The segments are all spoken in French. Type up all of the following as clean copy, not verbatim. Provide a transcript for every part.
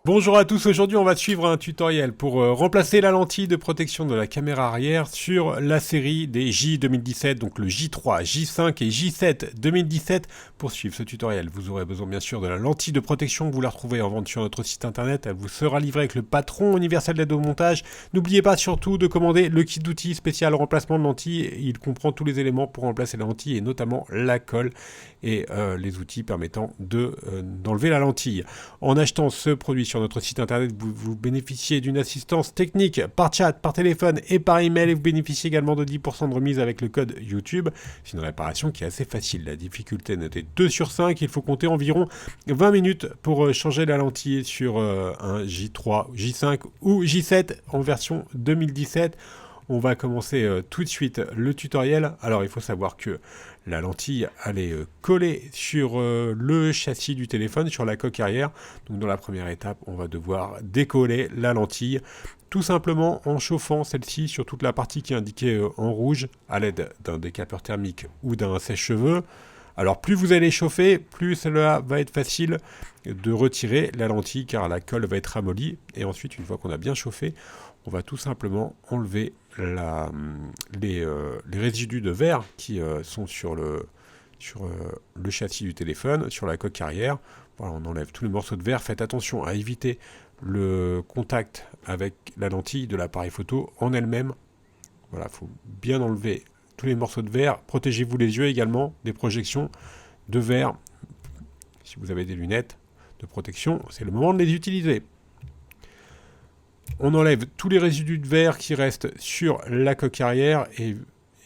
Bonjour à tous, aujourd'hui on va suivre un tutoriel pour remplacer la lentille de protection de la caméra arrière sur la série des J 2017, donc le J3, J5 et J7 2017. Pour suivre ce tutoriel, vous aurez besoin bien sûr de la lentille de protection, vous la retrouvez en vente sur notre site internet, elle vous sera livrée avec le patron universel d'aide au montage. N'oubliez pas surtout de commander le kit d'outils spécial remplacement de lentille, il comprend tous les éléments pour remplacer la lentille et notamment la colle et les outils permettant d'enlever la lentille. En achetant ce produit sur notre site internet, vous bénéficiez d'une assistance technique par chat, par téléphone et par email et vous bénéficiez également de 10% de remise avec le code YouTube. C'est une réparation qui est assez facile. La difficulté notée 2 sur 5. Il faut compter environ 20 minutes pour changer la lentille sur un J3, J5 ou J7 en version 2017. On va commencer tout de suite le tutoriel. Alors il faut savoir que la lentille elle est collée sur le châssis du téléphone, sur la coque arrière. Donc dans la première étape, on va devoir décoller la lentille, tout simplement en chauffant celle-ci sur toute la partie qui est indiquée en rouge à l'aide d'un décapeur thermique ou d'un sèche-cheveux. Alors plus vous allez chauffer, plus cela va être facile de retirer la lentille car la colle va être ramollie. Et ensuite, une fois qu'on a bien chauffé, on va tout simplement enlever les résidus de verre qui sont sur le châssis du téléphone, sur la coque arrière. Voilà, on enlève tous les morceaux de verre. Faites attention à éviter le contact avec la lentille de l'appareil photo en elle-même. Voilà, il faut bien enlever tous les morceaux de verre. Protégez-vous les yeux également des projections de verre. Si vous avez des lunettes de protection, c'est le moment de les utiliser. On enlève tous les résidus de verre qui restent sur la coque arrière et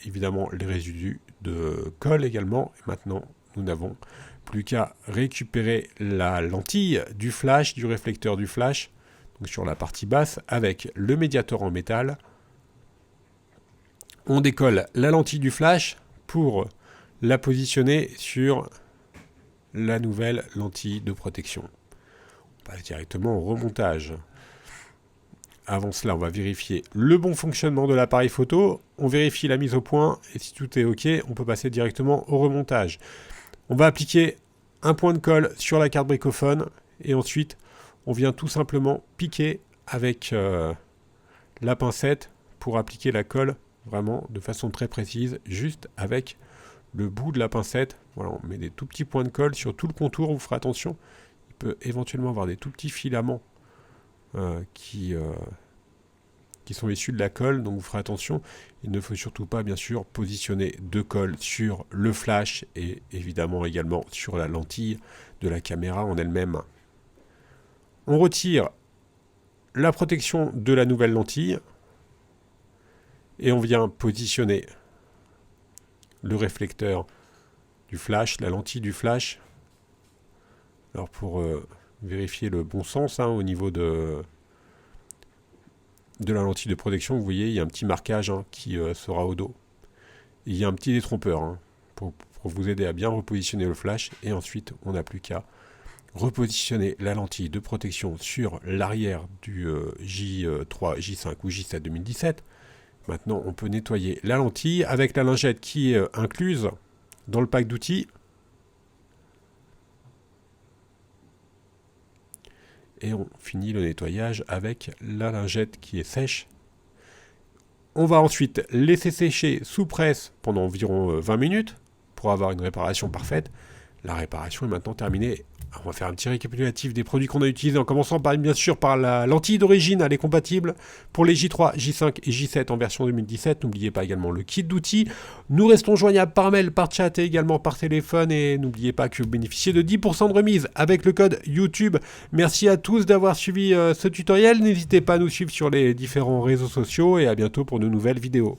évidemment les résidus de colle également. Et maintenant, nous n'avons plus qu'à récupérer la lentille du flash, du réflecteur du flash, donc sur la partie basse avec le médiator en métal. On décolle la lentille du flash pour la positionner sur la nouvelle lentille de protection. On passe directement au remontage. Avant cela, on va vérifier le bon fonctionnement de l'appareil photo. On vérifie la mise au point et si tout est OK, on peut passer directement au remontage. On va appliquer un point de colle sur la carte bricophone et ensuite, on vient tout simplement piquer avec la pincette pour appliquer la colle vraiment de façon très précise, juste avec le bout de la pincette. Voilà, on met des tout petits points de colle sur tout le contour, vous ferez attention. Il peut éventuellement avoir des tout petits filaments qui sont issus de la colle, donc vous ferez attention. Il ne faut surtout pas, bien sûr, positionner de colle sur le flash et évidemment également sur la lentille de la caméra en elle-même. On retire la protection de la nouvelle lentille et on vient positionner le réflecteur du flash, la lentille du flash. Alors pour vérifier le bon sens au niveau de la lentille de protection, vous voyez, il y a un petit marquage qui sera au dos. Et il y a un petit détrompeur pour vous aider à bien repositionner le flash. Et ensuite, on n'a plus qu'à repositionner la lentille de protection sur l'arrière du J3, J5 ou J7 2017. Maintenant, on peut nettoyer la lentille avec la lingette qui est incluse dans le pack d'outils. Et on finit le nettoyage avec la lingette qui est sèche. On va ensuite laisser sécher sous presse pendant environ 20 minutes pour avoir une réparation parfaite. La réparation est maintenant terminée. On va faire un petit récapitulatif des produits qu'on a utilisés en commençant bien sûr par la lentille d'origine. Elle est compatible pour les J3, J5 et J7 en version 2017. N'oubliez pas également le kit d'outils. Nous restons joignables par mail, par chat et également par téléphone. Et n'oubliez pas que vous bénéficiez de 10% de remise avec le code YouTube. Merci à tous d'avoir suivi ce tutoriel. N'hésitez pas à nous suivre sur les différents réseaux sociaux et à bientôt pour de nouvelles vidéos.